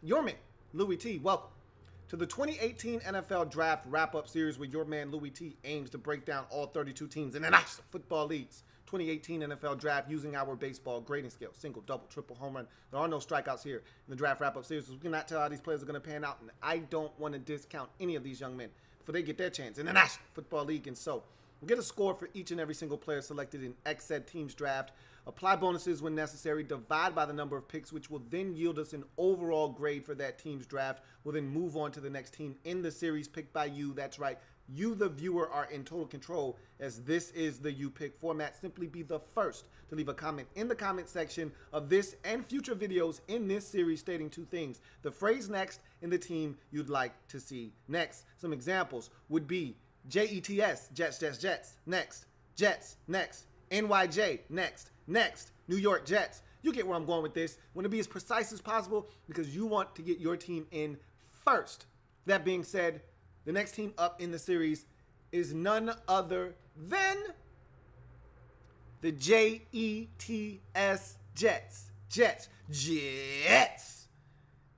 your man, Louie Tee. Welcome to the 2018 NFL Draft Wrap-Up Series where your man Louie Tee aims to break down all 32 teams in the National Football League's 2018 NFL Draft using our baseball grading scale. Single, double, triple, home run. There are no strikeouts here in the Draft Wrap-Up Series. We cannot tell how these players are going to pan out, and I don't want to discount any of these young men before they get their chance in the National Football League. And so we'll get a score for each and every single player selected in said team's draft, apply bonuses when necessary, divide by the number of picks, which will then yield us an overall grade for that team's draft. We'll then move on to the next team in the series picked by you. That's right. You, the viewer, are in total control as this is the You Pick format. Simply be the first to leave a comment in the comment section of this and future videos in this series stating two things: the phrase next and the team you'd like to see next. Some examples would be JETS, Jets, Jets, Jets, next. Jets, next. NYJ, next. Next. New York Jets. You get where I'm going with this. Want to be as precise as possible because you want to get your team in first. That being said, the next team up in the series is none other than the JETS Jets. Jets.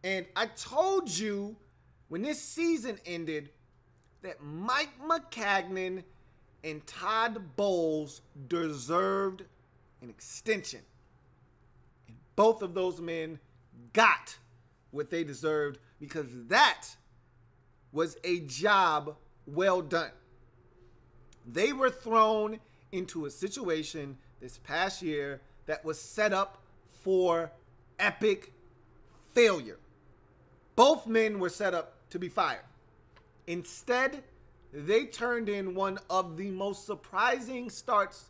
And I told you when this season ended that Mike Maccagnan and Todd Bowles deserved an extension. And both of those men got what they deserved because that was a job well done. They were thrown into a situation this past year that was set up for epic failure. Both men were set up to be fired. Instead, they turned in one of the most surprising starts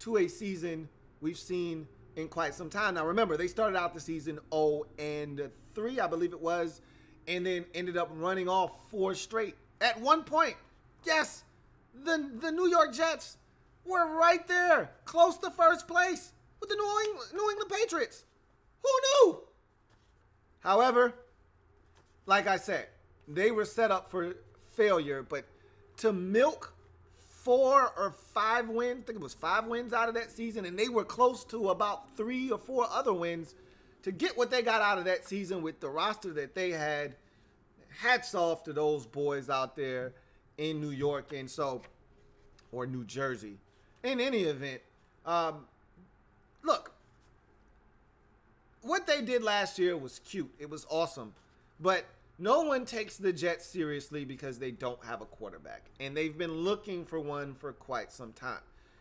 to a season we've seen in quite some time. Now, remember, they started out the season 0-3, I believe it was, and then ended up running off 4 straight. At one point, yes, the New York Jets were right there, close to first place with the New England Patriots. Who knew? However, like I said, they were set up for failure, but to milk 4 or 5 wins, I think it was 5 wins out of that season, and they were close to about 3 or 4 other wins to get what they got out of that season with the roster that they had. Hats off to those boys out there in New York or New Jersey. In any event, look, what they did last year was cute. It was awesome, but no one takes the Jets seriously because they don't have a quarterback, and they've been looking for one for quite some time.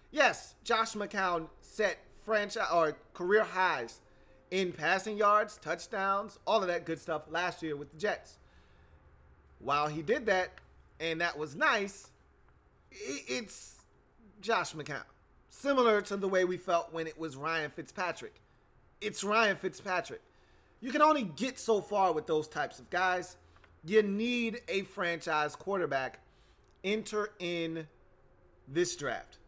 Yes, Josh McCown set franchise or career highs in passing yards, touchdowns, all of that good stuff last year with the Jets. While he did that, and that was nice, it's Josh McCown. Similar to the way we felt when it was Ryan Fitzpatrick. It's Ryan Fitzpatrick. You can only get so far with those types of guys. You need a franchise quarterback. Enter in this draft.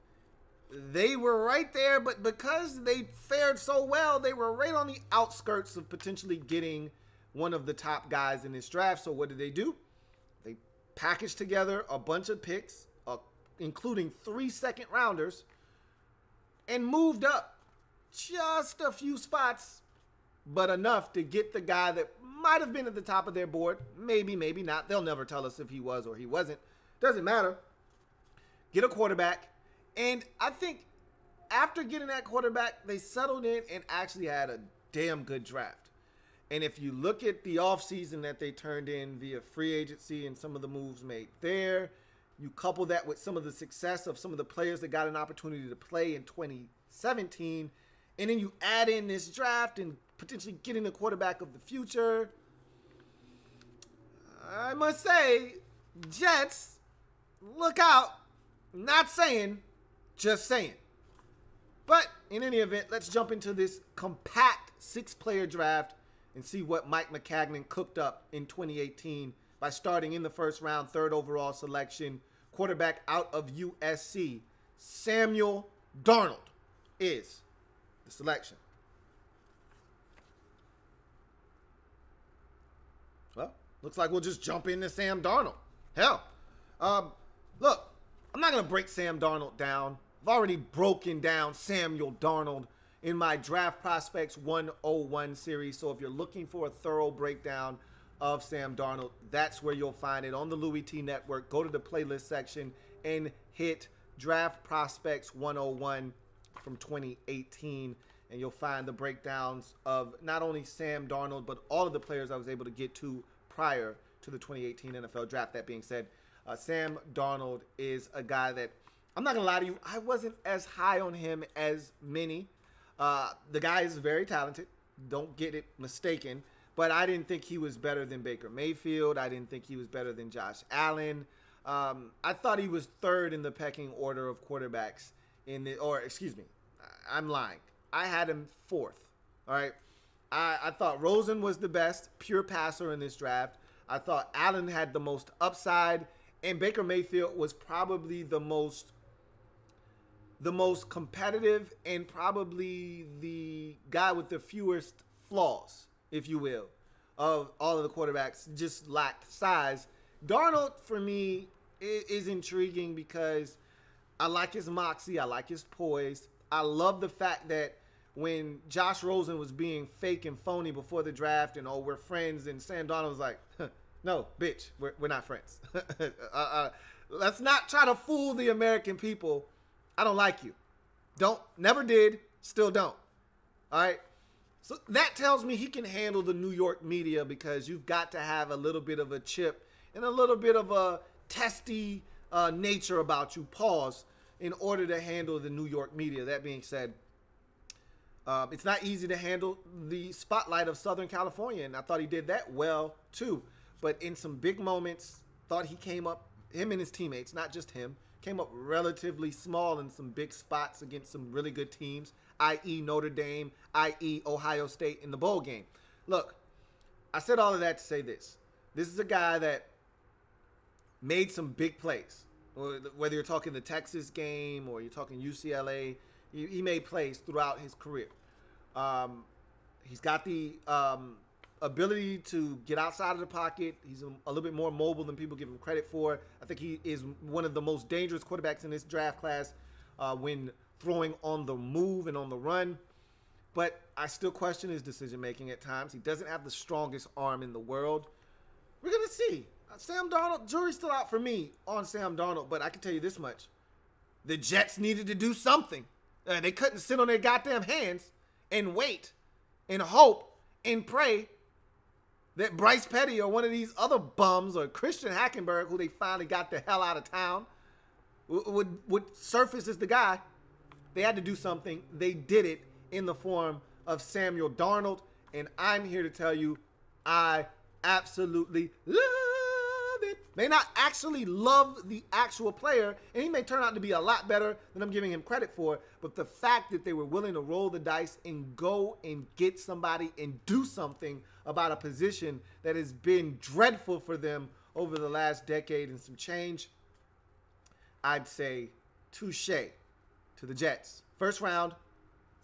They were right there, but because they fared so well, they were right on the outskirts of potentially getting one of the top guys in this draft. So what did they do? They packaged together a bunch of picks, including 3 second-rounders, and moved up just a few spots, but enough to get the guy that might have been at the top of their board. Maybe, maybe not. They'll never tell us if he was or he wasn't. Doesn't matter. Get a quarterback. And I think after getting that quarterback, they settled in and actually had a damn good draft. And if you look at the offseason that they turned in via free agency and some of the moves made there, you couple that with some of the success of some of the players that got an opportunity to play in 2017, and then you add in this draft and potentially getting the quarterback of the future, I must say, Jets, look out. Not saying, just saying. But in any event, let's jump into this compact 6-player draft and see what Mike Maccagnan cooked up in 2018 by starting in the first round, 3rd overall selection, quarterback out of USC, Samuel Darnold is the selection. Well, looks like we'll just jump into Sam Darnold. Hell, look, I'm not going to break Sam Darnold down. I've already broken down Samuel Darnold in my Draft Prospects 101 series. So if you're looking for a thorough breakdown of Sam Darnold, that's where you'll find it on the Louie Tee Network. Go to the playlist section and hit Draft Prospects 101 from 2018, and you'll find the breakdowns of not only Sam Darnold, but all of the players I was able to get to prior to the 2018 NFL Draft. That being said, Sam Darnold is a guy that, I'm not going to lie to you, I wasn't as high on him as many. The guy is very talented. Don't get it mistaken. But I didn't think he was better than Baker Mayfield. I didn't think he was better than Josh Allen. I thought he was third in the pecking order of quarterbacks excuse me, I'm lying. I had him fourth. All right. I thought Rosen was the best pure passer in this draft. I thought Allen had the most upside, and Baker Mayfield was probably the most competitive and probably the guy with the fewest flaws, if you will, of all of the quarterbacks. Just lacked size. Darnold, for me, is intriguing because I like his moxie. I like his poise. I love the fact that when Josh Rosen was being fake and phony before the draft and, we're friends, and Sam Darnold was like, no, bitch, we're not friends. Let's not try to fool the American people. I don't like you. Never did, still don't. All right? So that tells me he can handle the New York media, because you've got to have a little bit of a chip and a little bit of a testy nature about you, pause, in order to handle the New York media. That being said, it's not easy to handle the spotlight of Southern California, and I thought he did that well too. But in some big moments, thought he came up, him and his teammates, not just him, came up relatively small in some big spots against some really good teams, i.e. Notre Dame, i.e. Ohio State in the bowl game. Look, I said all of that to say this. This is a guy that made some big plays. Whether you're talking the Texas game or you're talking UCLA, he made plays throughout his career. He's got the ability to get outside of the pocket. He's a little bit more mobile than people give him credit for. I think he is one of the most dangerous quarterbacks in this draft class when throwing on the move and on the run. But I still question his decision-making at times. He doesn't have the strongest arm in the world. We're going to see. Sam Darnold, jury's still out for me on Sam Darnold, but I can tell you this much. The Jets needed to do something. They couldn't sit on their goddamn hands and wait and hope and pray that Bryce Petty or one of these other bums, or Christian Hackenberg, who they finally got the hell out of town, would surface as the guy. They had to do something. They did it in the form of Samuel Darnold, and I'm here to tell you I absolutely love it. May not actually love the actual player, and he may turn out to be a lot better than I'm giving him credit for, but the fact that they were willing to roll the dice and go and get somebody and do something about a position that has been dreadful for them over the last decade and some change, I'd say touche to the Jets. First round,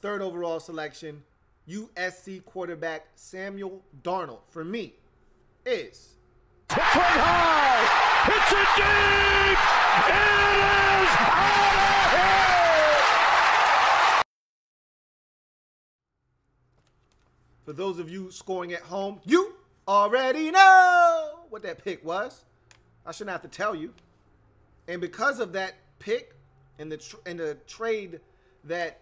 third overall selection, USC quarterback Samuel Darnold, for me, is... Hits it high! Hits it deep! It is out of here! For those of you scoring at home, you already know what that pick was. I shouldn't have to tell you. And because of that pick and the trade that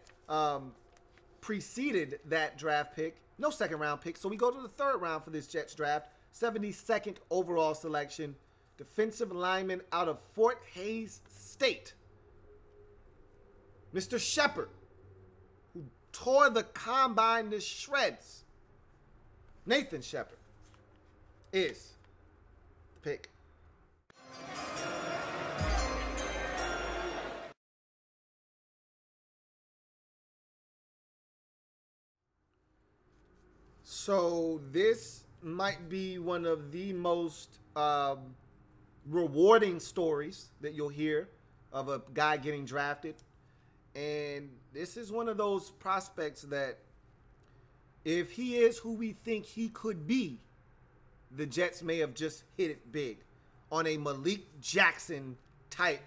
preceded that draft pick, no second round pick, so we go to the third round for this Jets draft. 72nd overall selection, defensive lineman out of Fort Hays State, Mr. Shepard, who tore the combine to shreds. Nathan Shepard is the pick. So this might be one of the most rewarding stories that you'll hear of a guy getting drafted. And this is one of those prospects that if he is who we think he could be, the Jets may have just hit it big on a Malik Jackson type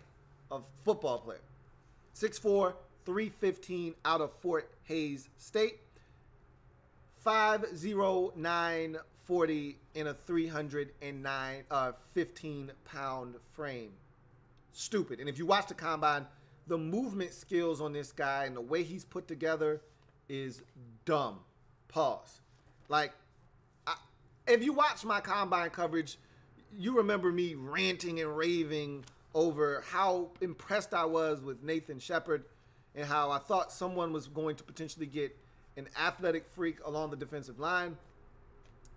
of football player. 6'4", 315 out of Fort Hays State. 5'09", 40 in a 315-pound frame. Stupid. And if you watch the combine, the movement skills on this guy and the way he's put together is dumb. Pause. Like, if you watch my combine coverage, you remember me ranting and raving over how impressed I was with Nathan Shepard and how I thought someone was going to potentially get an athletic freak along the defensive line.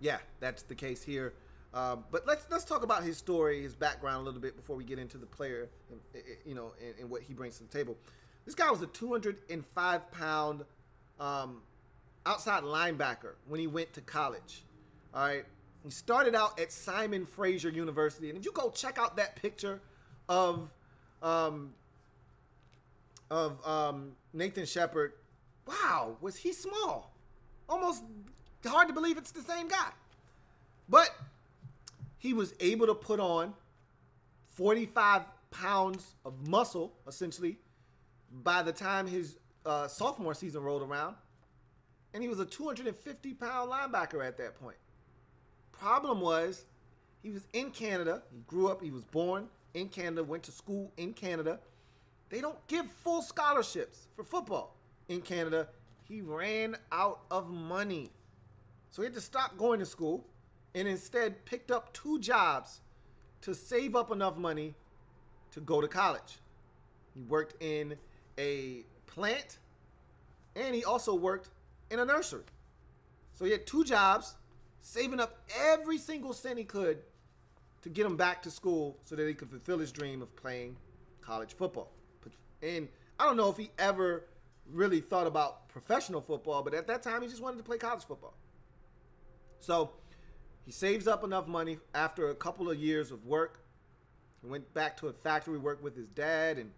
Yeah, that's the case here. But let's talk about his story, his background a little bit before we get into the player, and what he brings to the table. This guy was a 205-pound outside linebacker when he went to college. All right, he started out at Simon Fraser University, and if you go check out that picture of Nathan Shepard, wow, was he small? Almost hard to believe it's the same guy. But he was able to put on 45 pounds of muscle, essentially, by the time his sophomore season rolled around. And he was a 250-pound linebacker at that point. Problem was, he was in Canada. He grew up, he was born in Canada, went to school in Canada. They don't give full scholarships for football in Canada. He ran out of money. So he had to stop going to school and instead picked up 2 jobs to save up enough money to go to college. He worked in a plant and he also worked in a nursery. So he had 2 jobs, saving up every single cent he could to get him back to school so that he could fulfill his dream of playing college football. And I don't know if he ever really thought about professional football, but at that time he just wanted to play college football. So he saves up enough money after a couple of years of work. He went back to a factory, worked with his dad, and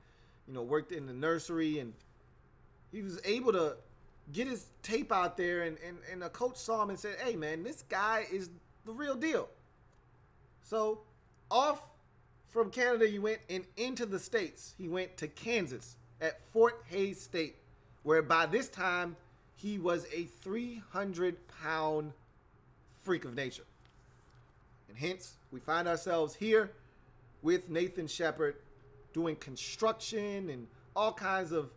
worked in the nursery, and he was able to get his tape out there, and a coach saw him and said, hey man, this guy is the real deal. So off from Canada he went, and into the States he went to Kansas at Fort Hays State, where by this time he was a 300-pound freak of nature. And hence we find ourselves here with Nathan Shepard doing construction and all kinds of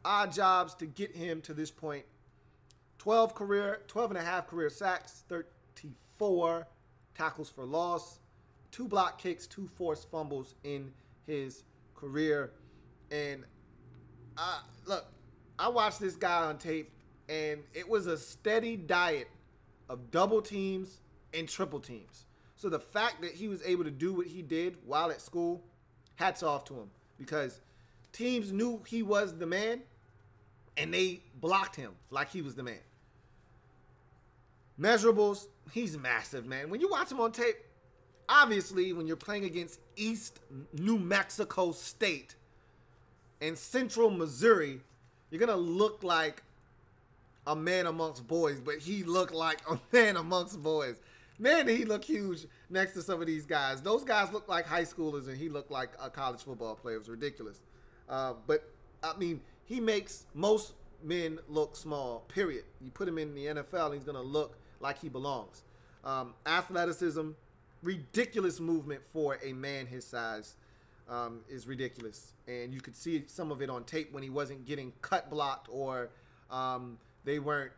odd jobs to get him to this point. 12 and a half career sacks, 34 tackles for loss, 2 block kicks, 2 forced fumbles in his career. And look, I watched this guy on tape, and it was a steady diet of double teams and triple teams. So the fact that he was able to do what he did while at school, hats off to him, because teams knew he was the man and they blocked him like he was the man. Measurables, he's massive, man. When you watch him on tape, obviously when you're playing against East New Mexico State and Central Missouri, you're going to look like a man amongst boys, but he looked like a man amongst boys. Man, did he look huge next to some of these guys. Those guys look like high schoolers, and he looked like a college football player. It was ridiculous. But, I mean, he makes most men look small, period. You put him in the NFL, and he's going to look like he belongs. Athleticism, ridiculous movement for a man his size is ridiculous. And you could see some of it on tape when he wasn't getting cut blocked, or they weren't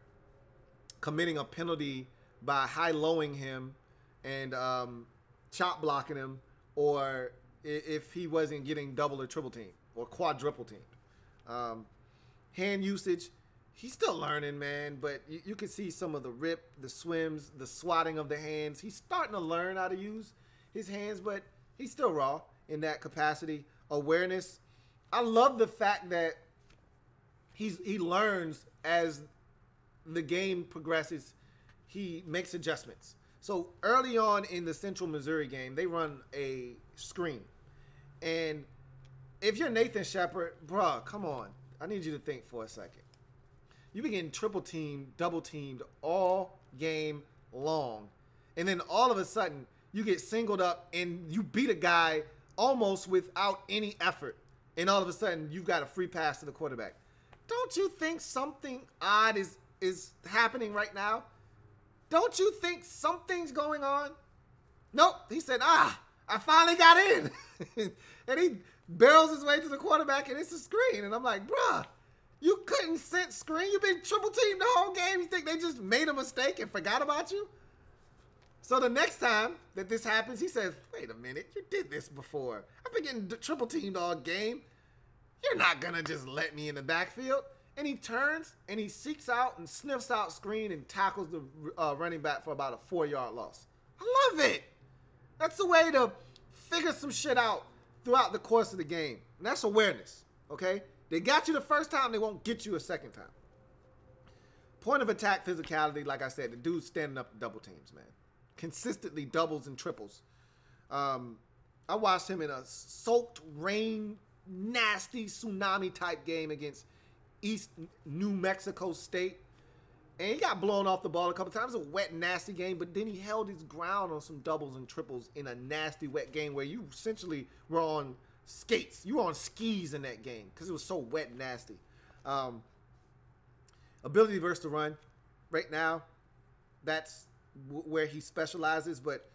committing a penalty by high-lowing him and chop blocking him, or if he wasn't getting double or triple team or quadruple team. Hand usage, he's still learning, man, but you can see some of the rip, the swims, the swatting of the hands. He's starting to learn how to use his hands, but he's still raw in that capacity. Awareness, I love the fact that he learns as the game progresses. He makes adjustments. So early on in the Central Missouri game, they run a screen. And if you're Nathan Shepard, bruh, come on. I need you to think for a second. You be getting triple teamed, double teamed all game long. And then all of a sudden, you get singled up and you beat a guy almost without any effort. And all of a sudden, you've got a free pass to the quarterback. don't you think something odd is happening right now? Don't you think something's going on? Nope. He said, I finally got in. And he barrels his way to the quarterback, and it's a screen. And I'm like, bruh, you couldn't sense screen. You've been triple teamed the whole game. You think they just made a mistake and forgot about you? So the next time that this happens, he says, wait a minute, you did this before. I've been getting triple teamed all game. You're not going to just let me in the backfield. And he turns and he seeks out and sniffs out screen and tackles the running back for about a 4-yard loss. I love it. That's the way to figure some shit out throughout the course of the game. And that's awareness, okay? They got you the first time, they won't get you a second time. Point of attack physicality, like I said, the dude's standing up to double teams, man. Consistently doubles and triples. I watched him in a soaked rain, nasty tsunami type game against East New Mexico State. And he got blown off the ball a couple times. It was a wet, nasty game, but then he held his ground on some doubles and triples in a nasty, wet game where you essentially were on skates. You were on skis in that game because it was so wet and nasty. Ability versus the run. Right now, that's where he specializes, but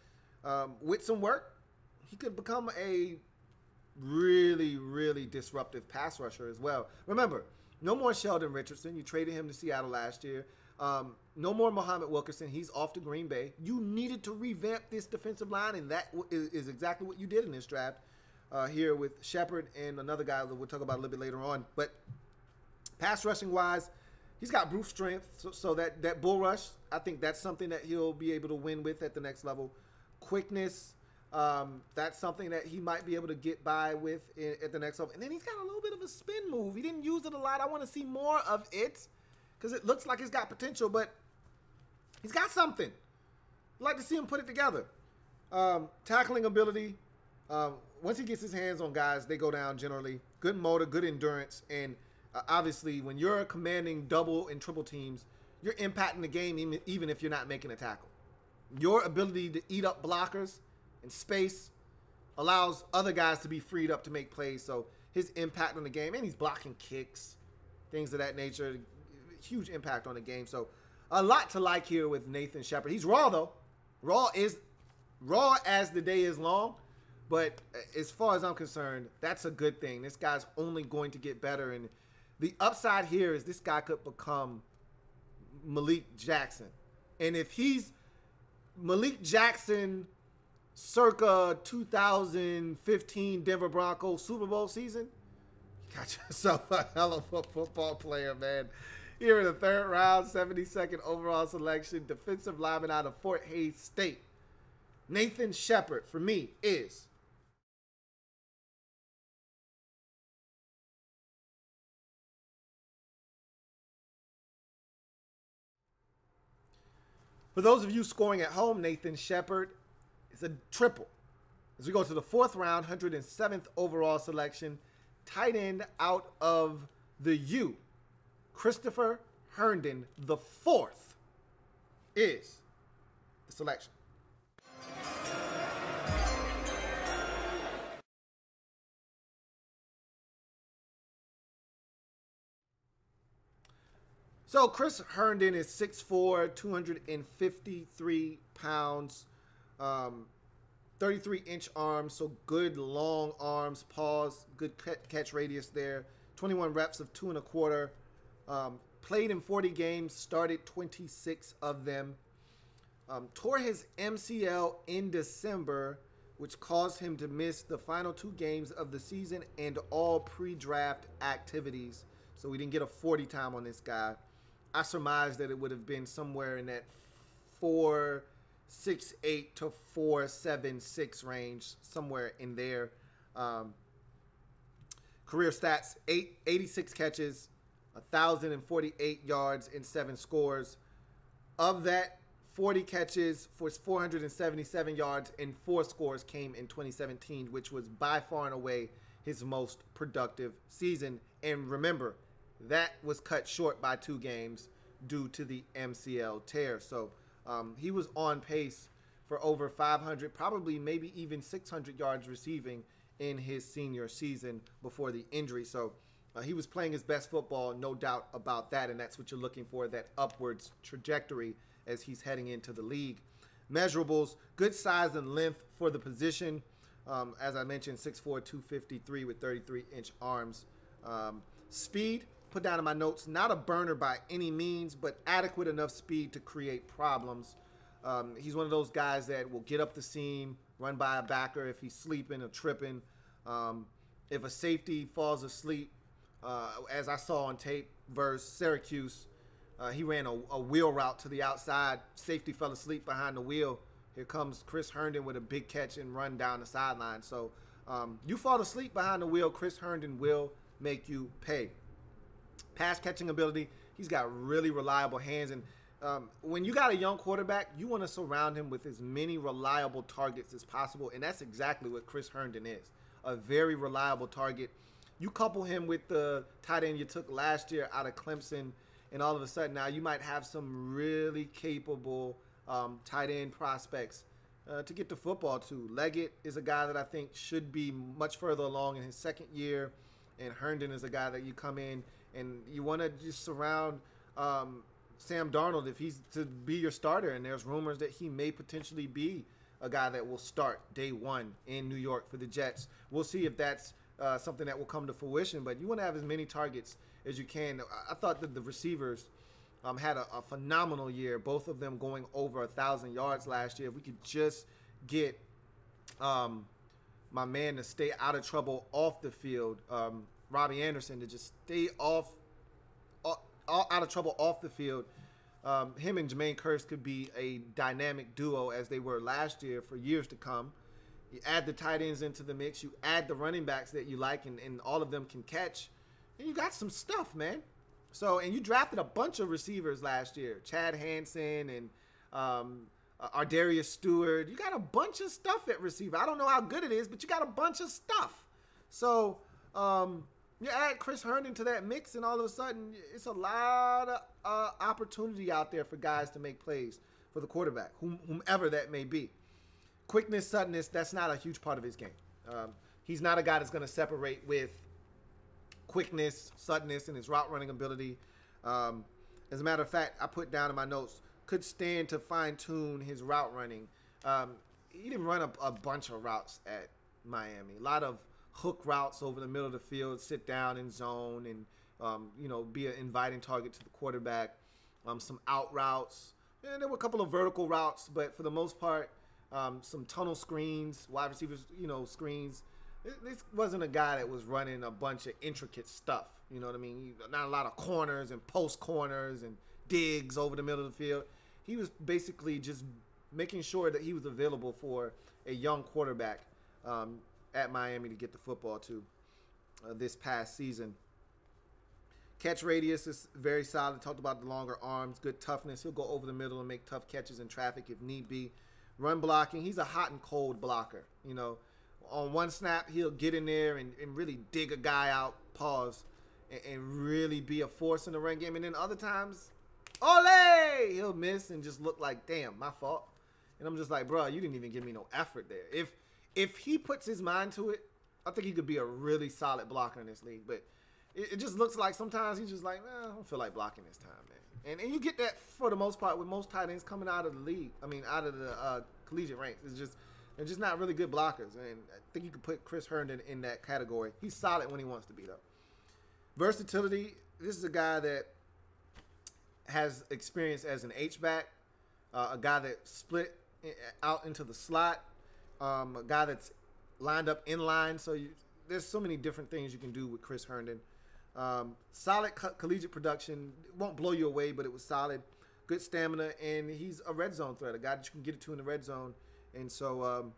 with some work, he could become a really, really disruptive pass rusher as well. Remember, no more Sheldon Richardson. You traded him to Seattle last year. No more Muhammad Wilkerson. He's off to Green Bay. You needed to revamp this defensive line, and that is exactly what you did in this draft here with Shepard and another guy that we'll talk about a little bit later on. But pass rushing wise, he's got brute strength, so that bull rush, I think that's something that he'll be able to win with at the next level. Quickness, that's something that he might be able to get by with at the next level. And then he's got a little bit of a spin move. He didn't use it a lot. I want to see more of it because it looks like he's got potential, but he's got something. I'd like to see him put it together. Tackling ability, once he gets his hands on guys, they go down generally. Good motor, good endurance, and obviously when you're commanding double and triple teams, you're impacting the game even if you're not making a tackle. Your ability to eat up blockers and space allows other guys to be freed up to make plays. So his impact on the game, and he's blocking kicks, things of that nature, huge impact on the game. So a lot to like here with Nathan Shepard. He's raw though. Raw as the day is long. But as far as I'm concerned, that's a good thing. This guy's only going to get better. And the upside here is this guy could become Malik Jackson. And if he's Malik Jackson circa 2015 Denver Broncos Super Bowl season, you got yourself a hell of a football player, man. Here in the 3rd round, 72nd overall selection, defensive lineman out of Fort Hays State. Nathan Shepard, for me, is for those of you scoring at home, Nathan Shepard is a triple. As we go to the 4th round, 107th overall selection, tight end out of the U, Christopher Herndon, the 4th, is the selection. So Chris Herndon is 6'4", 253 pounds, 33-inch arms, so good long arms, paws, good catch radius there. 21 reps of 2 1/4. Played in 40 games, started 26 of them. Tore his MCL in December, which caused him to miss the final 2 games of the season and all pre-draft activities. So we didn't get a 40 time on this guy. I surmised that it would have been somewhere in that 4.68 to 4.76 range, somewhere in there. Career stats, 86 catches, 1,048 yards, and 7 scores. Of that, 40 catches for 477 yards and 4 scores came in 2017, which was by far and away his most productive season. And remember, that was cut short by 2 games due to the MCL tear. So he was on pace for over 500, probably maybe even 600 yards receiving in his senior season before the injury. So He was playing his best football, no doubt about that, and that's what you're looking for, that upwards trajectory as he's heading into the league. Measurables, good size and length for the position. As I mentioned, 6'4", 253 with 33-inch arms. Speed, put down in my notes, not a burner by any means, but adequate enough speed to create problems. He's one of those guys that will get up the seam, run by a backer if he's sleeping or tripping. If a safety falls asleep, as I saw on tape versus Syracuse, he ran a wheel route to the outside. Safety fell asleep behind the wheel. Here comes Chris Herndon with a big catch and run down the sideline. So you fall asleep behind the wheel, Chris Herndon will make you pay. Pass catching ability, he's got really reliable hands. And when you got a young quarterback, you want to surround him with as many reliable targets as possible. And that's exactly what Chris Herndon is, a very reliable target. You couple him with the tight end you took last year out of Clemson, and all of a sudden now you might have some really capable tight end prospects to get the football to. Leggett is a guy that I think should be much further along in his second year, and Herndon is a guy that you come in and you want to just surround Sam Darnold if he's to be your starter, and there's rumors that he may potentially be a guy that will start day one in New York for the Jets. We'll see if that's something that will come to fruition, but you want to have as many targets as you can. I thought that the receivers had a phenomenal year, both of them going over 1,000 yards last year. If we could just get my man to stay out of trouble off the field, Robbie Anderson to just stay out of trouble off the field, him and Jermaine Kearse could be a dynamic duo as they were last year for years to come. You add the tight ends into the mix. You add the running backs that you like, and all of them can catch. And you got some stuff, man. So, and you drafted a bunch of receivers last year. Chad Hansen and Ardarius Stewart. You got a bunch of stuff at receiver. I don't know how good it is, but you got a bunch of stuff. So, you add Chris Herndon to that mix, and all of a sudden, it's a lot of opportunity out there for guys to make plays for the quarterback, whomever that may be. Quickness, suddenness, that's not a huge part of his game. He's not a guy that's going to separate with quickness, suddenness, and his route running ability. As a matter of fact, I put down in my notes, could stand to fine-tune his route running. He didn't run a bunch of routes at Miami. A lot of hook routes over the middle of the field, sit down in zone, and be an inviting target to the quarterback. Some out routes. And there were a couple of vertical routes, but for the most part, some tunnel screens, wide receivers, screens. This wasn't a guy that was running a bunch of intricate stuff. You know what I mean? Not a lot of corners and post corners and digs over the middle of the field. He was basically just making sure that he was available for a young quarterback at Miami to get the football to this past season. Catch radius is very solid. Talked about the longer arms, good toughness. He'll go over the middle and make tough catches in traffic if need be. Run blocking, he's a hot and cold blocker. On one snap, he'll get in there and really dig a guy out, pause, and really be a force in the run game. And then other times, ole! He'll miss and just look like, damn, my fault. And I'm just like, bro, you didn't even give me no effort there. If he puts his mind to it, I think he could be a really solid blocker in this league. But it just looks like sometimes he's just like, I don't feel like blocking this time, man. And you get that for the most part with most tight ends coming out of the league. I mean, out of the collegiate ranks. They're just not really good blockers. And I think you could put Chris Herndon in that category. He's solid when he wants to be, though. Versatility, this is a guy that has experience as an H-back, a guy that split out into the slot, a guy that's lined up in line. So there's so many different things you can do with Chris Herndon. Solid collegiate production. It won't blow you away, but it was solid. Good stamina, and he's a red zone threat, a guy that you can get it to in the red zone. And so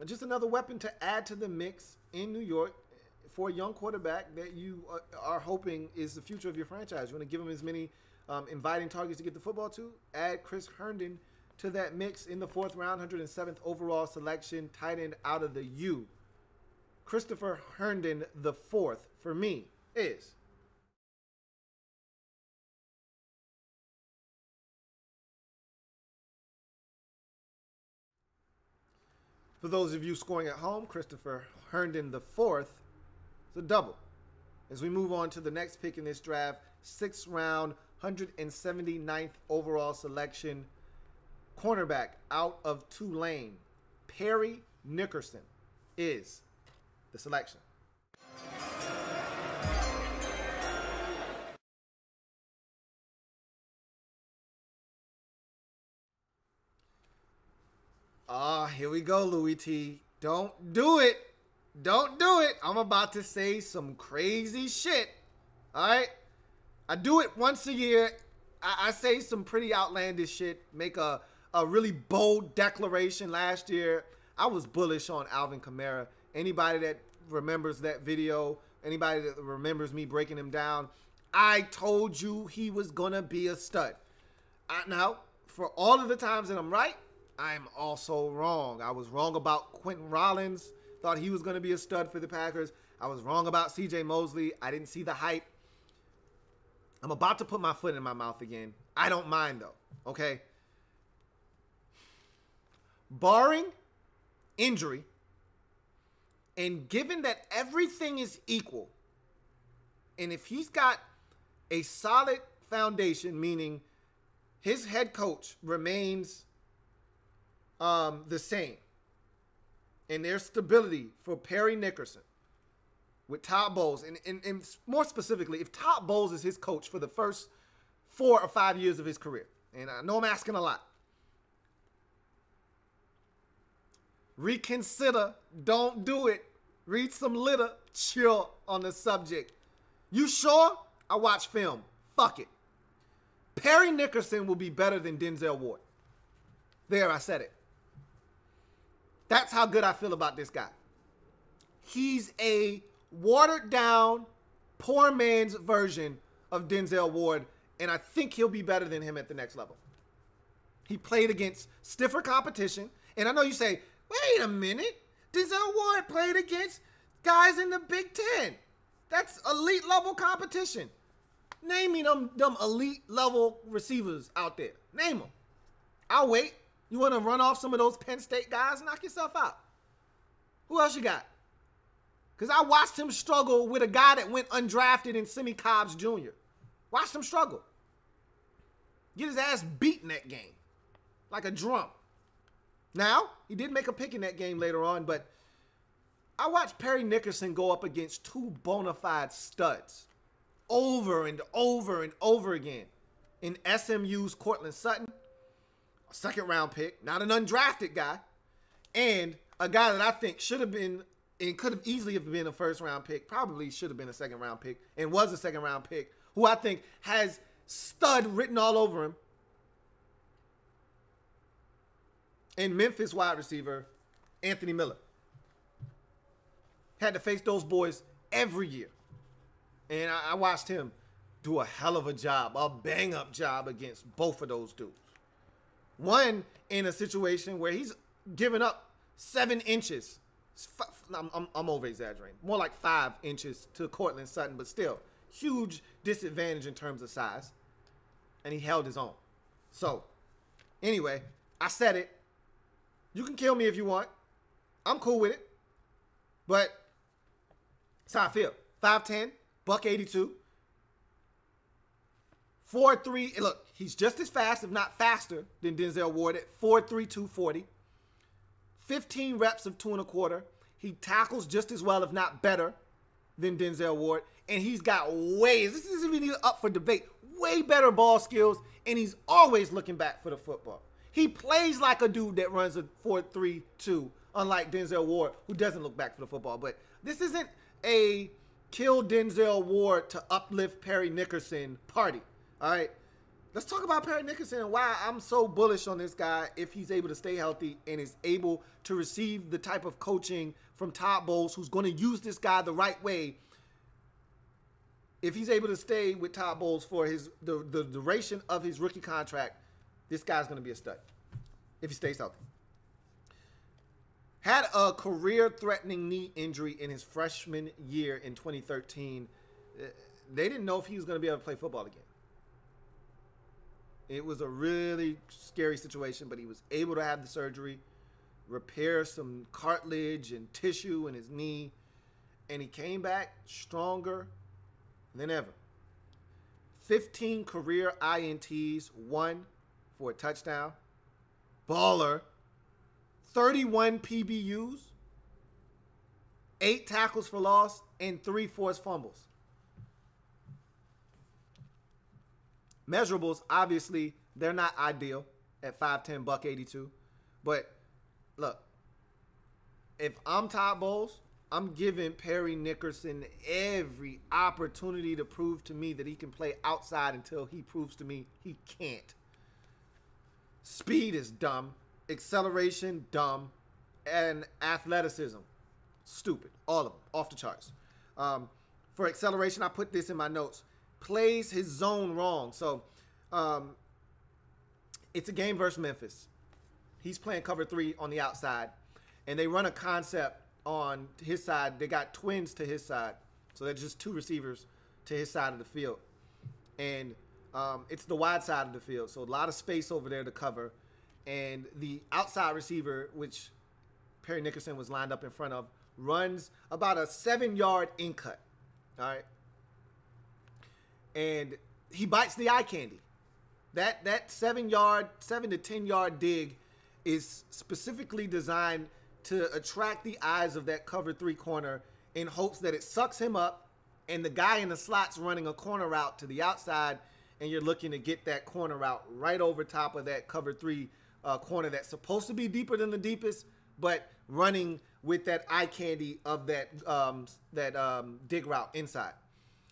just another weapon to add to the mix in New York for a young quarterback that you are hoping is the future of your franchise. You want to give him as many inviting targets to get the football to. Add Chris Herndon to that mix in the 4th round, 107th overall selection, tight end out of the U. Christopher Herndon, the 4th, for me, is... For those of you scoring at home, Christopher Herndon the 4th is a double. As we move on to the next pick in this draft, 6th round, 179th overall selection, cornerback out of Tulane, Perry Nickerson is the selection. Here we go, Louie T. Don't do it. Don't do it. I'm about to say some crazy shit. All right? I do it once a year. I say some pretty outlandish shit. Make a really bold declaration. Last year, I was bullish on Alvin Kamara. Anybody that remembers that video, anybody that remembers me breaking him down, I told you he was going to be a stud. Now, for all of the times that I'm right, I'm also wrong. I was wrong about Quentin Rollins. Thought he was going to be a stud for the Packers. I was wrong about C.J. Mosley. I didn't see the hype. I'm about to put my foot in my mouth again. I don't mind, though. Okay? Barring injury, and given that everything is equal, and if he's got a solid foundation, meaning his head coach remains the same, and there's stability for Perry Nickerson with Todd Bowles, and more specifically, if Todd Bowles is his coach for the first 4 or 5 years of his career, and I know I'm asking a lot, reconsider, don't do it, read some litter, chill on the subject. You sure? I watch film. Fuck it. Perry Nickerson will be better than Denzel Ward. There, I said it. That's how good I feel about this guy. He's a watered down, poor man's version of Denzel Ward, and I think he'll be better than him at the next level. He played against stiffer competition, and I know you say, wait a minute, Denzel Ward played against guys in the Big Ten. That's elite level competition. Name me them elite level receivers out there. Name them. I'll wait. You want to run off some of those Penn State guys? Knock yourself out. Who else you got? Because I watched him struggle with a guy that went undrafted in Simi Cobbs Jr. Watched him struggle. Get his ass beat in that game. Like a drum. Now, he did make a pick in that game later on, but I watched Perry Nickerson go up against 2 bona fide studs over and over and over again. In SMU's Cortland Sutton, a 2nd round pick, not an undrafted guy, and a guy that I think should have been and could have easily have been a 1st round pick, probably should have been a 2nd round pick, and was a 2nd round pick, who I think has stud written all over him. And Memphis wide receiver, Anthony Miller. Had to face those boys every year. And I watched him do a hell of a job, a bang-up job against both of those dudes. One in a situation where he's giving up 7 inches. I'm over-exaggerating. More like 5 inches to Cortland Sutton, but still, huge disadvantage in terms of size. And he held his own. So, anyway, I said it. You can kill me if you want. I'm cool with it. But that's how I feel. 5'10", $182. 4'3". Look, he's just as fast, if not faster, than Denzel Ward at 4'3", 240. 15 reps of 2 1/4. He tackles just as well, if not better, than Denzel Ward. And he's got this isn't even up for debate, way better ball skills, and he's always looking back for the football. He plays like a dude that runs a 4.32, unlike Denzel Ward, who doesn't look back for the football. But this isn't a kill Denzel Ward to uplift Perry Nickerson party. All right? Let's talk about Perry Nickerson and why I'm so bullish on this guy if he's able to stay healthy and is able to receive the type of coaching from Todd Bowles, who's going to use this guy the right way. If he's able to stay with Todd Bowles for the duration of his rookie contract, this guy's going to be a stud if he stays healthy. Had a career-threatening knee injury in his freshman year in 2013. They didn't know if he was going to be able to play football again. It was a really scary situation, but he was able to have the surgery, repair some cartilage and tissue in his knee, and he came back stronger, than ever. 15 career INTs, 1 for a touchdown. Baller. 31 PBUs, 8 tackles for loss, and 3 forced fumbles. Measurables, obviously, they're not ideal at 5'10", $182. But look, if I'm Todd Bowles, I'm giving Perry Nickerson every opportunity to prove to me that he can play outside until he proves to me he can't. Speed is dumb. Acceleration, dumb. And athleticism, stupid. All of them, off the charts. For acceleration, I put this in my notes. Plays his zone wrong. So, it's a game versus Memphis. He's playing cover 3 on the outside. And they run a concept on his side. They got twins to his side. So they're just 2 receivers to his side of the field. And it's the wide side of the field. So a lot of space over there to cover. And the outside receiver, which Perry Nickerson was lined up in front of, runs about a 7-yard in cut. All right. And he bites the eye candy. That 7 to 10-yard dig is specifically designed to attract the eyes of that cover 3 corner in hopes that it sucks him up, and the guy in the slot's running a corner route to the outside, and you're looking to get that corner route right over top of that cover 3 corner that's supposed to be deeper than the deepest, but running with that eye candy of that dig route inside.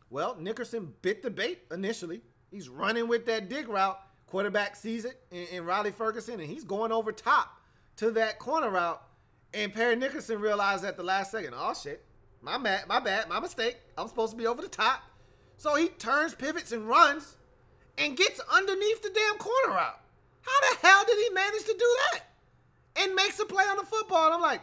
Well, Nickerson bit the bait initially. He's running with that dig route. Quarterback sees it in Riley Ferguson, and he's going over top to that corner route. And Perry Nickerson realized at the last second, oh, shit, my bad, my mistake. I'm supposed to be over the top. So he turns, pivots, and runs and gets underneath the damn corner route. How the hell did he manage to do that? And makes a play on the football. And I'm like,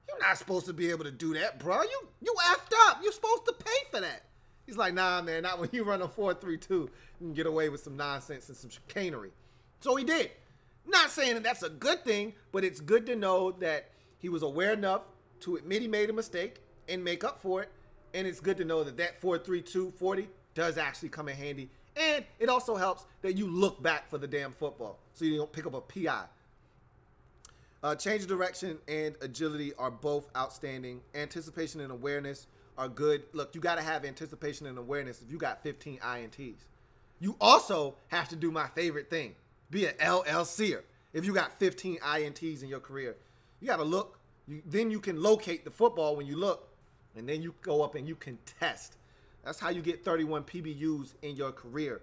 you're not supposed to be able to do that, bro. You effed up. You're supposed to pay for that. He's like, nah, man, not when you run a 4-3-2. You can get away with some nonsense and some chicanery. So he did. Not saying that that's a good thing, but it's good to know that he was aware enough to admit he made a mistake and make up for it. And it's good to know that that 4-3-2 40 does actually come in handy. And it also helps that you look back for the damn football so you don't pick up a PI. Change of direction and agility are both outstanding. Anticipation and awareness are good. Look, you got to have anticipation and awareness if you got 15 INTs. You also have to do my favorite thing, be an LLCer. If you got 15 INTs in your career, you got to look. Then you can locate the football when you look, and then you go up and you contest. That's how you get 31 PBUs in your career.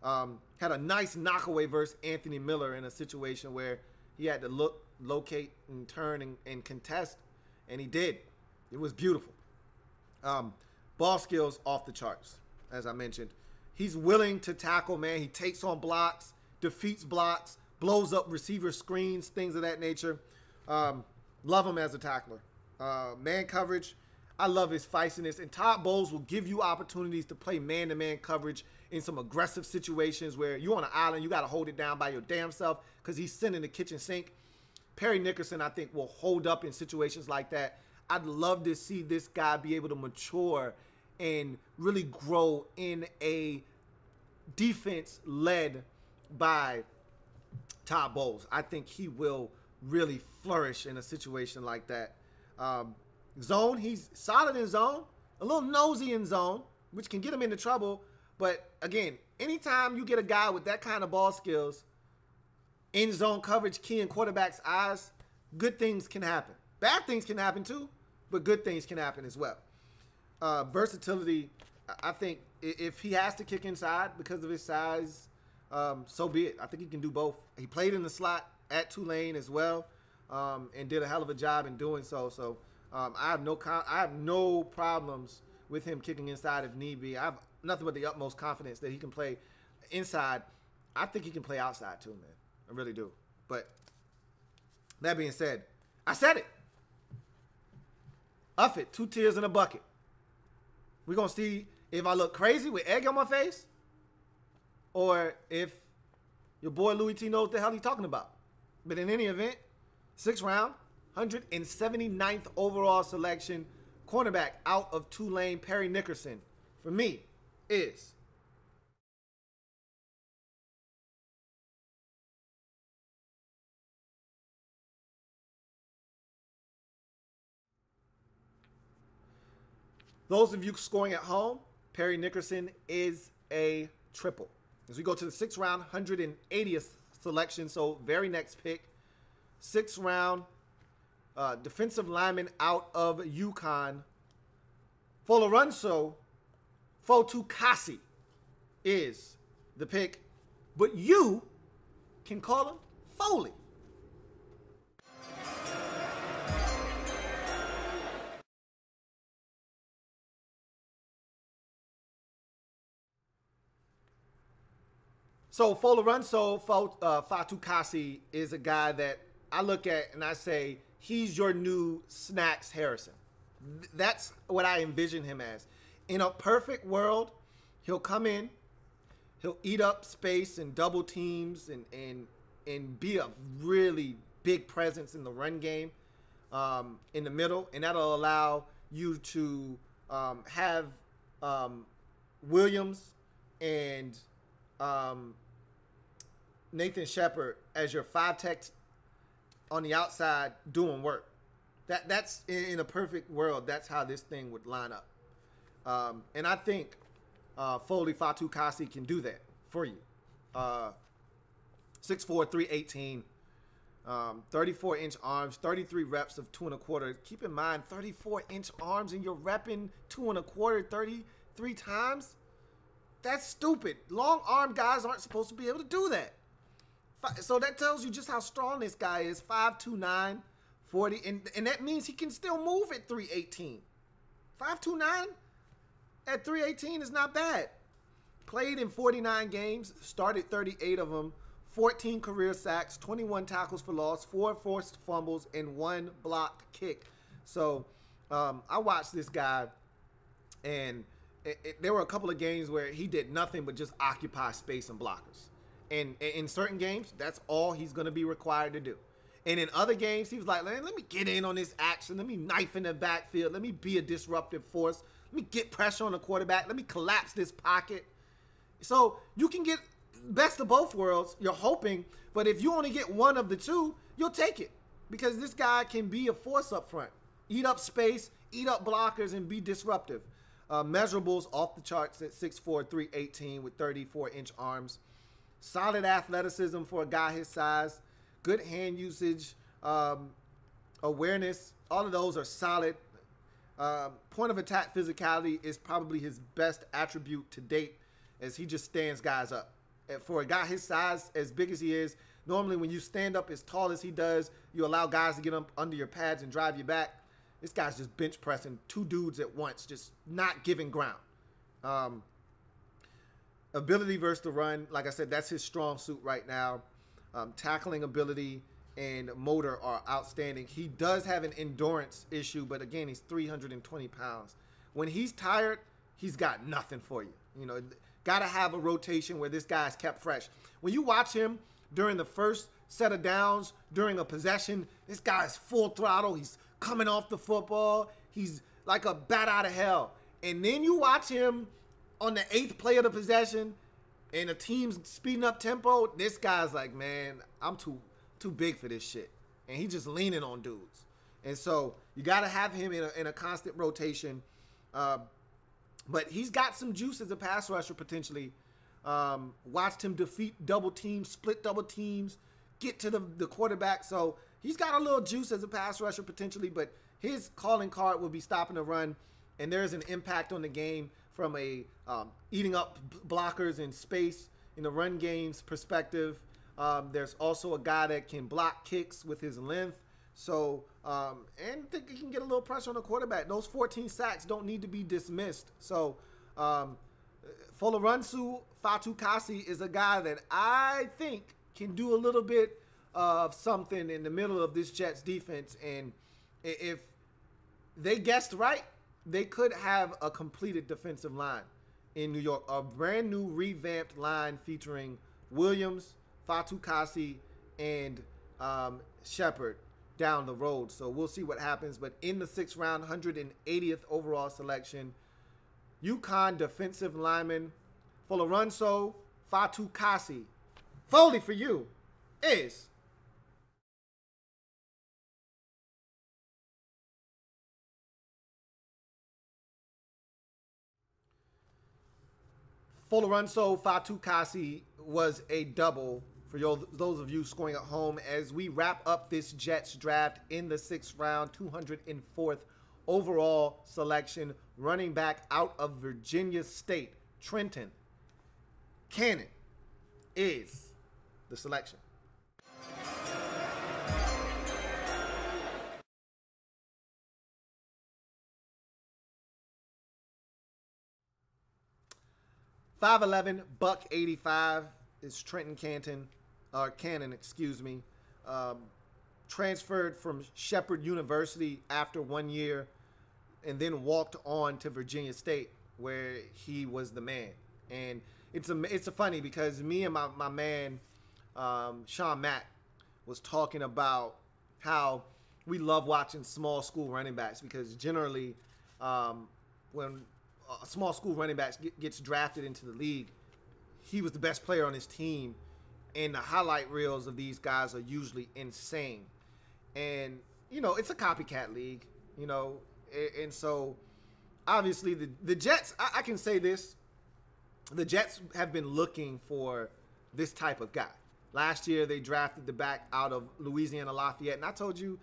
Had a nice knockaway versus Anthony Miller in a situation where he had to look, locate, and turn and contest, and he did. It was beautiful. Ball skills off the charts, as I mentioned. He's willing to tackle, man. He takes on blocks, defeats blocks, blows up receiver screens, things of that nature. Love him as a tackler. Man coverage, I love his feistiness. And Todd Bowles will give you opportunities to play man-to-man coverage in some aggressive situations where you're on an island, you got to hold it down by your damn self because he's sending the kitchen sink. Perry Nickerson, I think, will hold up in situations like that. I'd love to see this guy be able to mature and really grow in a defense led by Todd Bowles. I think he will really flourish in a situation like that. Zone, he's solid in zone, a little nosy in zone, which can get him into trouble. But again, anytime you get a guy with that kind of ball skills, in zone coverage, key in quarterback's eyes, good things can happen. Bad things can happen too, but good things can happen as well. Versatility, I think if he has to kick inside because of his size, so be it. I think he can do both. He played in the slot at Tulane as well, and did a hell of a job in doing so. So I have no problems with him kicking inside if need be. I have nothing but the utmost confidence that he can play inside. I think he can play outside too, man. I really do. But that being said, I said it. Up it, 2 tears in a bucket. We're going to see if I look crazy with egg on my face or if your boy Louie Tee knows what the hell he's talking about. But in any event, 6th round, 179th overall selection, cornerback out of Tulane, Perry Nickerson. For me, is those of you scoring at home, Perry Nickerson is a triple. As we go to the 6th round, 180th selection, so very next pick, 6th round, defensive lineman out of UConn, Folorunso Fotukasi is the pick, but you can call him Foley. So Folorunso Fatukasi is a guy that I look at and I say, he's your new Snacks Harrison. That's what I envision him as. In a perfect world, he'll come in, he'll eat up space and double teams and be a really big presence in the run game in the middle, and that'll allow you to have Williams and Nathan Shepard as your 5 tech on the outside doing work. That's in a perfect world. That's how this thing would line up. And I think Foley Fatukasi can do that for you. 6'4", 318, 34-inch arms, 33 reps of 2 1/4. Keep in mind, 34-inch arms and you're repping 2 1/4 33 times. That's stupid. Long arm guys aren't supposed to be able to do that. So that tells you just how strong this guy is. 5'2", 40, and that means he can still move at 318. 5'2", at 318 is not bad. Played in 49 games, started 38 of them, 14 career sacks, 21 tackles for loss, 4 forced fumbles, and 1 block kick. So I watched this guy, and there were a couple of games where he did nothing but just occupy space and blockers. And in certain games, that's all he's going to be required to do. And in other games, he was like, let me get in on this action. Let me knife in the backfield. Let me be a disruptive force. Let me get pressure on the quarterback. Let me collapse this pocket. So you can get best of both worlds. You're hoping. But if you only get one of the two, you'll take it. Because this guy can be a force up front. Eat up space, eat up blockers, and be disruptive. Measurables off the charts at 6'4", 318 with 34-inch arms. Solid athleticism for a guy his size. Good hand usage, awareness. All of those are solid. Point of attack physicality is probably his best attribute to date, as he just stands guys up. And for a guy his size, as big as he is, normally when you stand up as tall as he does, you allow guys to get up under your pads and drive you back. This guy's just bench pressing 2 dudes at once, just not giving ground. Ability versus the run, like I said, that's his strong suit right now. Tackling ability and motor are outstanding. He does have an endurance issue, but again, he's 320 pounds. When he's tired, he's got nothing for you. You know, got to have a rotation where this guy's kept fresh. When you watch him during the first set of downs, during a possession, this guy's full throttle. He's coming off the football. He's like a bat out of hell. And then you watch him on the 8th play of the possession and the team's speeding up tempo, this guy's like, man, I'm too big for this shit. And he's just leaning on dudes. And so you got to have him in a constant rotation. But he's got some juice as a pass rusher potentially. Watched him defeat double teams, split double teams, get to the quarterback. So he's got a little juice as a pass rusher potentially, but his calling card will be stopping the run. And there's an impact on the game from a eating up blockers in space in the run game's perspective. There's also a guy that can block kicks with his length. So, and think he can get a little pressure on the quarterback. Those 14 sacks don't need to be dismissed. So, Folorunso Fatukasi is a guy that I think can do a little bit of something in the middle of this Jets defense. And if they guessed right, they could have a completed defensive line in New York. A brand new revamped line featuring Williams, Fatukasi, and Shepard down the road. So we'll see what happens. But in the 6th round, 180th overall selection, UConn defensive lineman Folorunso Fatukasi. Foley for you is Folorunso Fatukasi was a double for those of you scoring at home as we wrap up this Jets draft in the 6th round, 204th overall selection, running back out of Virginia State, Trenton Cannon is the selection. $5'11", $185 is Trenton Cannon, excuse me. Transferred from Shepherd University after 1 year and then walked on to Virginia State where he was the man. And it's a funny because me and my man, Sean Mack, was talking about how we love watching small school running backs because generally when a small school running back gets drafted into the league, he was the best player on his team, and the highlight reels of these guys are usually insane. And, you know, it's a copycat league, you know, and so obviously the Jets, I can say this, the Jets have been looking for this type of guy. Last year they drafted the back out of Louisiana Lafayette, and I told you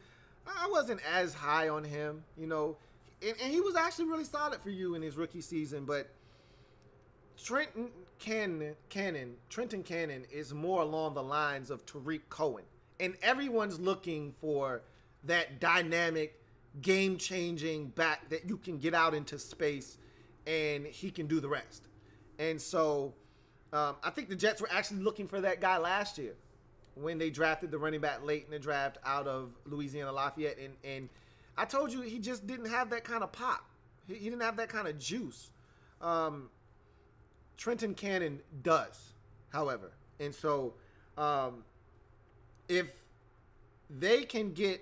I wasn't as high on him, you know, and he was actually really solid for you in his rookie season, but Trenton Cannon is more along the lines of Tariq Cohen. And everyone's looking for that dynamic, game-changing back that you can get out into space and he can do the rest. And so I think the Jets were actually looking for that guy last year when they drafted the running back late in the draft out of Louisiana Lafayette. And I told you he just didn't have that kind of pop. He didn't have that kind of juice. Trenton Cannon does, however. And so if they can get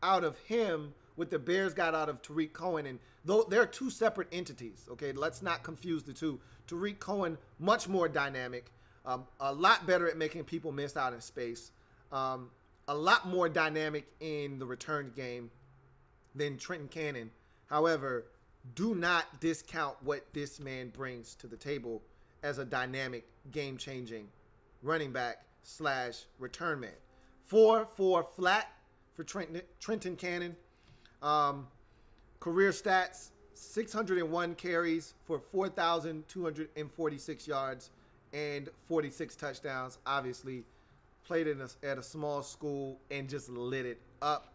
out of him what the Bears got out of Tariq Cohen, and though they're two separate entities, okay, let's not confuse the two. Tariq Cohen, much more dynamic, a lot better at making people miss out in space, a lot more dynamic in the return game than Trenton Cannon. However, do not discount what this man brings to the table as a dynamic, game-changing running back / return man. 4.4 flat for Trenton Cannon. Career stats, 601 carries for 4,246 yards and 46 touchdowns. Obviously, played at a small school and just lit it up.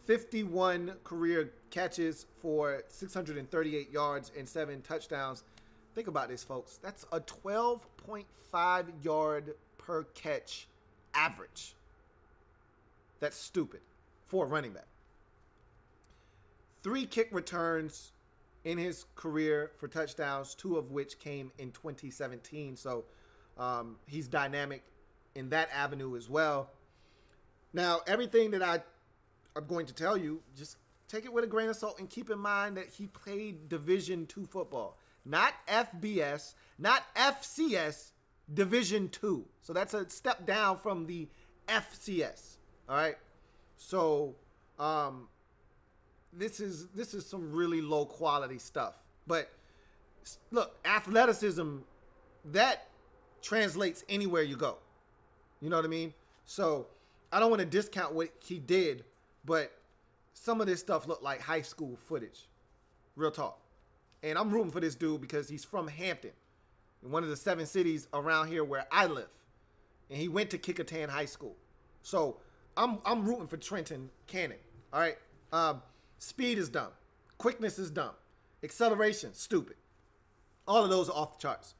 51 career catches for 638 yards and 7 touchdowns. Think about this, folks. That's a 12.5 yard per catch average. That's stupid for a running back. 3 kick returns in his career for touchdowns, 2 of which came in 2017. So he's dynamic in that avenue as well. Now, everything that I'm going to tell you, just take it with a grain of salt and keep in mind that he played Division II football. Not FBS, not FCS, Division II. So that's a step down from the FCS. All right. So this is some really low quality stuff. But look, athleticism, that translates anywhere you go. You know what I mean? So I don't want to discount what he did, but some of this stuff looked like high school footage. Real talk. And I'm rooting for this dude because he's from Hampton, one of the 7 cities around here where I live. And he went to Kecoughtan High School. So I'm rooting for Trenton Cannon. All right. Speed is dumb. Quickness is dumb. Acceleration, stupid. All of those are off the charts.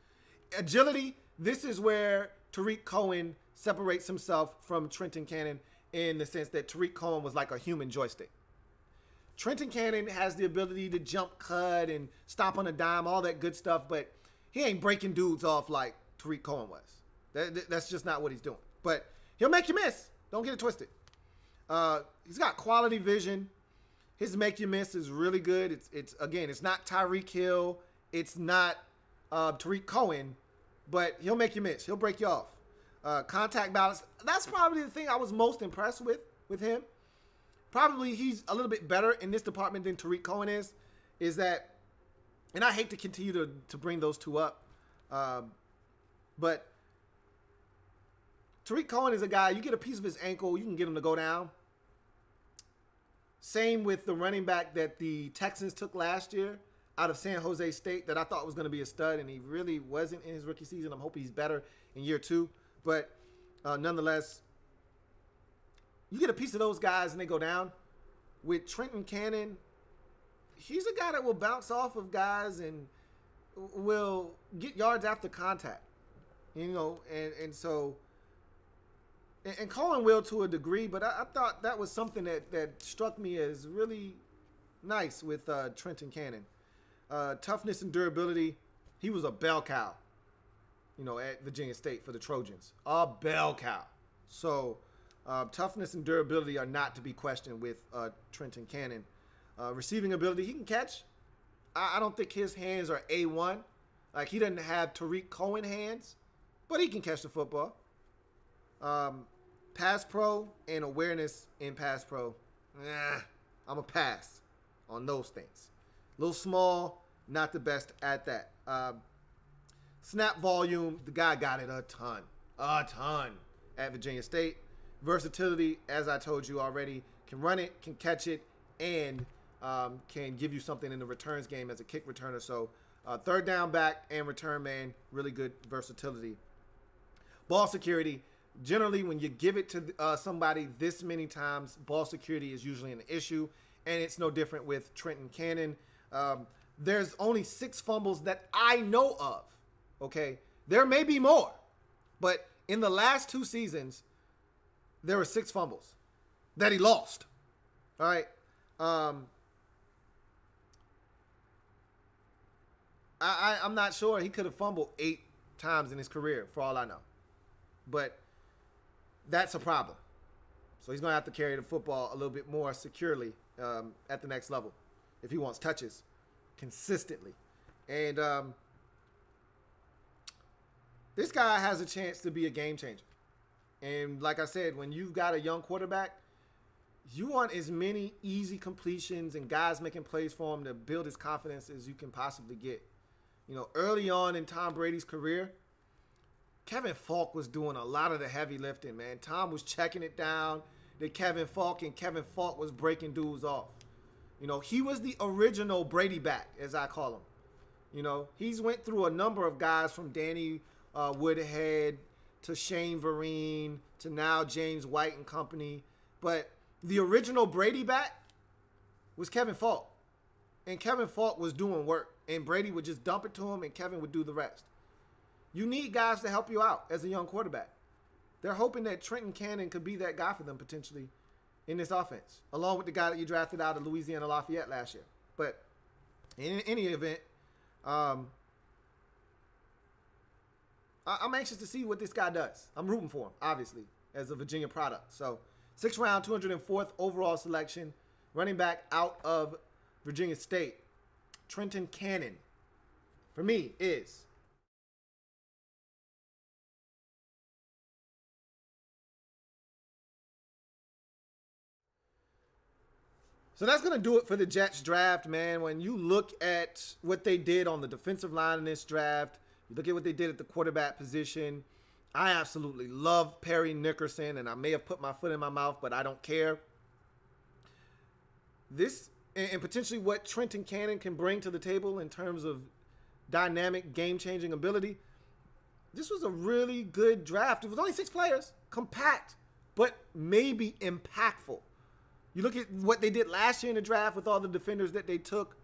Agility, this is where Tariq Cohen separates himself from Trenton Cannon in the sense that Tariq Cohen was like a human joystick. Trenton Cannon has the ability to jump cut and stop on a dime, all that good stuff, but he ain't breaking dudes off like Tariq Cohen was. That's just not what he's doing. But he'll make you miss. Don't get it twisted. He's got quality vision. His make you miss is really good. It's not Tyreek Hill it's not Tariq Cohen, but he'll make you miss. He'll break you off. Contact balance. That's probably the thing I was most impressed with him. Probably he's a little bit better in this department than Tariq Cohen is that, and I hate to continue to bring those two up, but Tariq Cohen is a guy, you get a piece of his ankle, you can get him to go down. Same with the running back that the Texans took last year out of San Jose State that I thought was going to be a stud, and he really wasn't in his rookie season. I'm hoping he's better in year 2. But nonetheless, you get a piece of those guys and they go down. With Trenton Cannon, he's a guy that will bounce off of guys and will get yards after contact. So Cohen will to a degree, but I thought that was something that struck me as really nice with Trenton Cannon. Toughness and durability, he was a bell cow, at Virginia State for the Trojans. A bell cow. So toughness and durability are not to be questioned with Trenton Cannon. Receiving ability, he can catch. I don't think his hands are A1. Like, he doesn't have Tariq Cohen hands, but he can catch the football. Pass pro and awareness in pass pro, I'm a pass on those things. A little small, not the best at that. Snap volume, the guy got it a ton at Virginia State. Versatility, as I told you already, can run it, can catch it, and can give you something in the returns game as a kick returner. So third down back and return man, really good versatility. Ball security, generally when you give it to somebody this many times, ball security is usually an issue, and it's no different with Trenton Cannon. There's only 6 fumbles that I know of, okay? There may be more, but in the last 2 seasons, there were 6 fumbles that he lost, all right? I'm not sure. He could have fumbled 8 times in his career, for all I know. But that's a problem. So he's going to have to carry the football a little bit more securely at the next level if he wants touches consistently. And this guy has a chance to be a game changer. And like I said, when you've got a young quarterback, you want as many easy completions and guys making plays for him to build his confidence as you can possibly get. Early on in Tom Brady's career, Kevin Falk was doing a lot of the heavy lifting, man. Tom was checking it down to Kevin Falk, and Kevin Falk was breaking dudes off. He was the original Brady back, as I call him. He's went through a number of guys from Danny Woodhead to Shane Vereen to now James White and company. But the original Brady back was Kevin Falk. And Kevin Falk was doing work. And Brady would just dump it to him, and Kevin would do the rest. You need guys to help you out as a young quarterback. They're hoping that Trenton Cannon could be that guy for them potentially in this offense, along with the guy that you drafted out of Louisiana Lafayette last year. But in any event, I'm anxious to see what this guy does. I'm rooting for him, obviously, as a Virginia product. So 6th round, 204th overall selection, running back out of Virginia State, Trenton Cannon, for me, is so that's going to do it for the Jets draft, man. When you look at what they did on the defensive line in this draft, you look at what they did at the quarterback position, I absolutely love Perry Nickerson, and I may have put my foot in my mouth, but I don't care. This, and potentially what Trenton Cannon can bring to the table in terms of dynamic, game-changing ability, this was a really good draft. It was only 6 players, compact, but maybe impactful. You look at what they did last year in the draft with all the defenders that they took,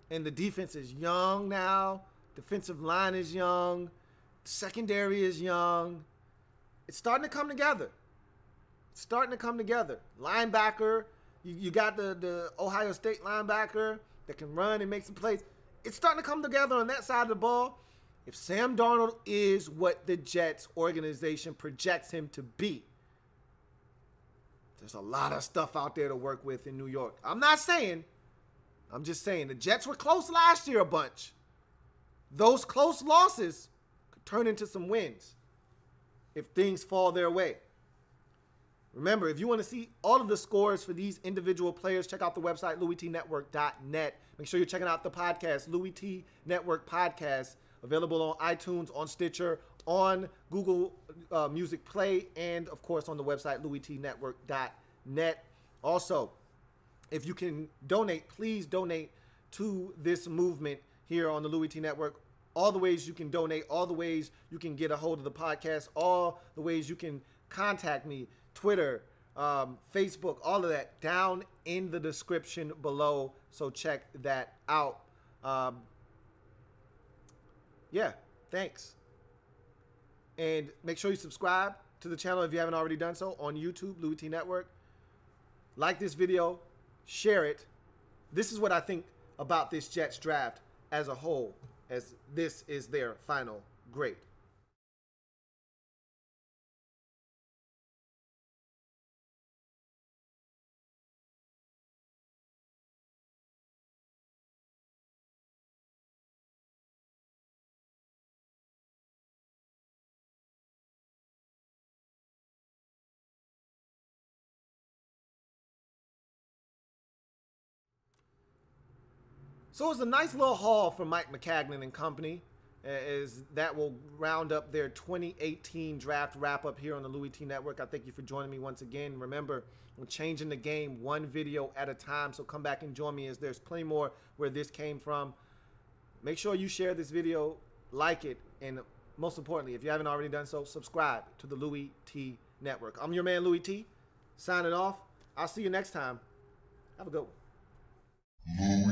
and the defense is young now. Defensive line is young. Secondary is young. It's starting to come together. Linebacker, you got the Ohio State linebacker that can run and make some plays. It's starting to come together on that side of the ball. If Sam Darnold is what the Jets organization projects him to be, there's a lot of stuff out there to work with in New York. I'm just saying the Jets were close last year a bunch. those close losses could turn into some wins if things fall their way. Remember, if you want to see all of the scores for these individual players, check out the website, LouieTeeNetwork.net. Make sure you're checking out the podcast, Louie Tee Network Podcast, available on iTunes, on Stitcher, on Google Music Play, and, of course, on the website, LouieTeeNetwork.net. Also, if you can donate, please donate to this movement here on the Louie Tee Network. All the ways you can donate, all the ways you can get a hold of the podcast, all the ways you can contact me, Twitter, Facebook, all of that down in the description below. So check that out. Yeah, thanks. And make sure you subscribe to the channel if you haven't already done so on YouTube, Louie Tee Network. Like this video, share it. This is what I think about this Jets draft as a whole, as this is their final grade. So it's a nice little haul for Mike Maccagnan and company, as that will round up their 2018 draft wrap-up here on the Louie Tee Network. I thank you for joining me once again. Remember, I'm changing the game one video at a time, so come back and join me, as there's plenty more where this came from. Make sure you share this video, like it, and most importantly, if you haven't already done so, subscribe to the Louie Tee Network. I'm your man, Louie Tee, signing off. I'll see you next time. Have a good one.